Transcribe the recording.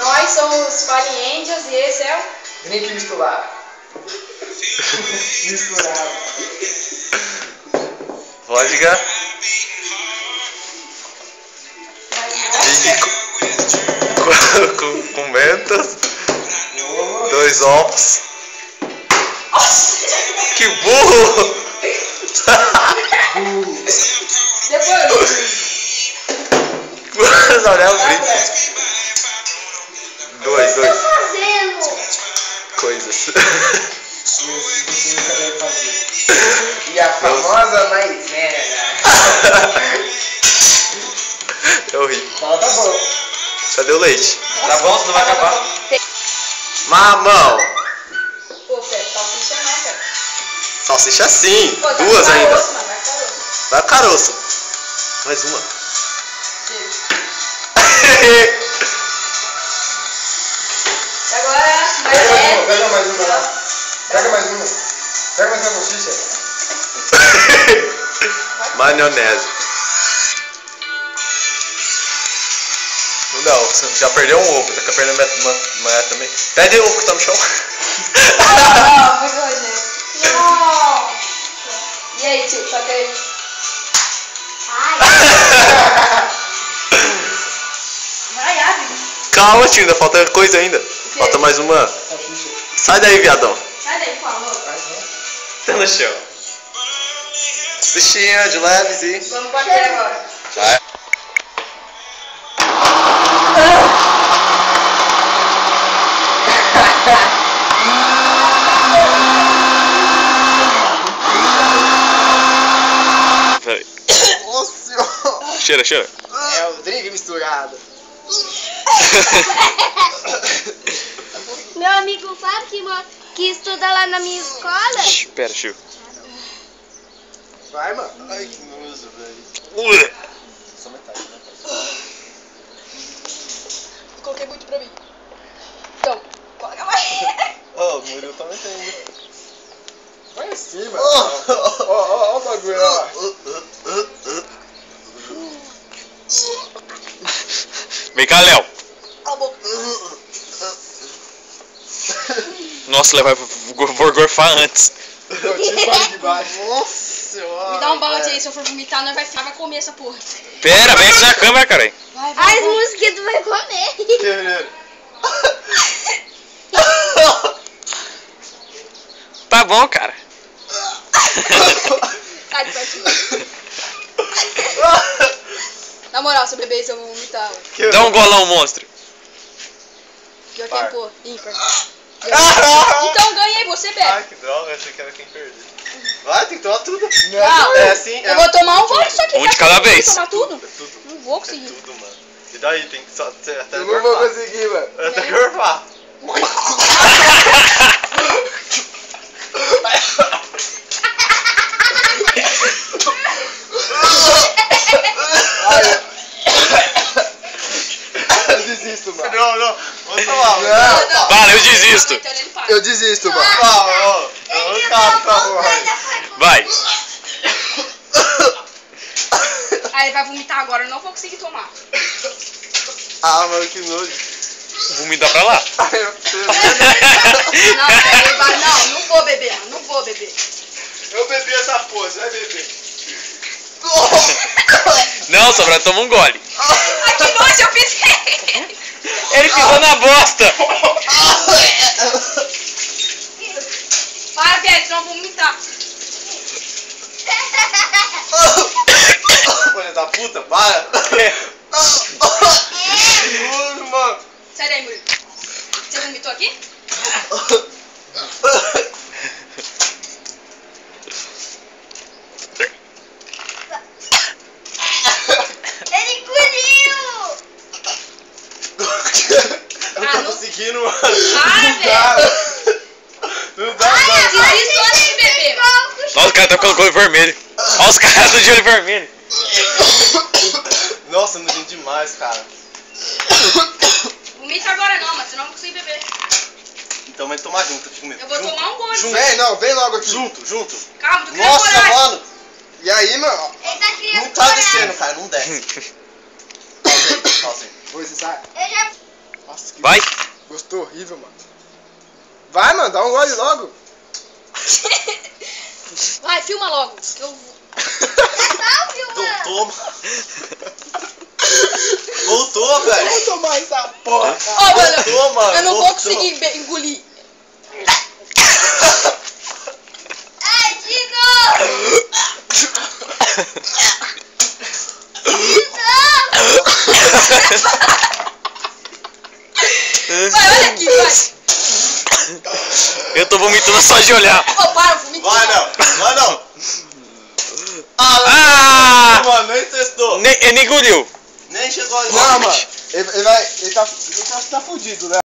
Nós somos Fallen Angels e esse é o... Drink misturado. Misturado. Vodka. Com mentos. 2 ovos. Que burro! Depois. Não é o brinde. 2. Coisas. E a famosa maisena. Eu ri. Fala, tá bom. Cadê o leite? Tá bom, senão vai acabar. Mamão! Pô, Fê, salsicha não, cara. Salsicha sim! Pô, tá 2 com ainda. caroço, mano, vai caroço. Vai o caroço. Mais uma. E agora, maionese. Pega mais uma lá. Pega mais uma salsicha. Maionese. Não, você já perdeu um ovo, tá perdendo uma também. Pede o ovo que tá no chão. Não, muito nojento. Não. E aí, tio, toca aí. Vai, abre. Calma, tio, ainda falta coisa ainda. Falta mais uma. Salsicha. Sai daí, viadão. Sai daí, por favor. Tá no chão. Salsichinha de leve, sim. Vamos bater agora. Vai. Nossa. Cheira. É o drink misturado. Meu amigo Fábio que estuda lá na minha escola. Espera, Chico. Vai, mano. Ai, que nojo, velho. Só metade, né? Coloquei muito pra mim. Então, coloca mais. Ó, o Murilo tá metendo. Vai em cima. Ó o bagulho, ó. Vem cá, Léo. Cala a boca. Nossa, Léo vai gorfar antes. Eu tiro o balde de baixo. Nossa. Me dá um balde aí, se eu for vomitar, nós vai comer essa porra. Pera, vem aqui na câmera, cara. Vai. Ai, os mosquitos vão comer. Tá bom, cara. Sai de perto. Na moral, se eu beber isso, eu vou vomitar. Dá um golão, monstro. Pior que é, pô, ímpar. Então ganhei, você bebe. Que droga, achei que era quem perdeu. Vai, tem que tomar tudo. Não, É assim, eu vou tomar um gole disso aqui. Um de cada vez. Vou tomar tudo? É tudo. Não vou conseguir. Tudo, mano. E daí, tem que só até Eu não vou conseguir, mano. Até gorfar. Eu desisto, mano. Não. Vou tomar. Não. Para, eu desisto. Então ele para. Eu desisto, mano. Vai. Aí ele vai vomitar agora, eu não vou conseguir tomar. Ah, mano, que nojo. Vomita pra lá. Ai, eu sei. Não, ele vai, não vou beber, mano, não vou beber. Eu bebi essa porra, você vai beber. Não, Sobra, toma um gole. Ai, que nojo, eu pisei. Ele pisou na bosta. Para, Pedro, senão eu vou vomitar. Filha da puta, para. Nojo, mano. Sai daí, Murilo. Você vomitou aqui? Ele engoliu! Eu tô conseguindo, mano. Para, velho. Não dá, Desiste antes de beber, mano. Nossa, o cara tá pelo olho vermelho. Olha os caras do de olho vermelho. Nossa, nojento demais, cara. Vomita agora não, mas senão eu não consigo beber. Então vai tomar junto, fico medo. Eu vou tomar um gole. Vem, não, vem logo aqui. Junto. Calma, tu quer Nossa, coragem. mano. E aí, mano? Ele tá criando Não tá coragem. descendo, cara, não desce. Pausa aí. Eu já... Nossa, que Vai. gostou horrível, mano. Vai, mano, dá um gole logo. Vai, filma logo. Que eu... Tá, filmando. Toma. Voltou, velho. Vou tomar essa porra. Ó, mano, Voltou, mano. eu não vou voltou. conseguir engolir. Ai, de novo. Vai, olha aqui, vai. Eu tô vomitando só de olhar. Ô, para, vomita. Vai não, vai não. Ah! Mano, nem testou. Ele nem engoliu. Nem chegou ali. Não, mano. Ele tá fudido, né?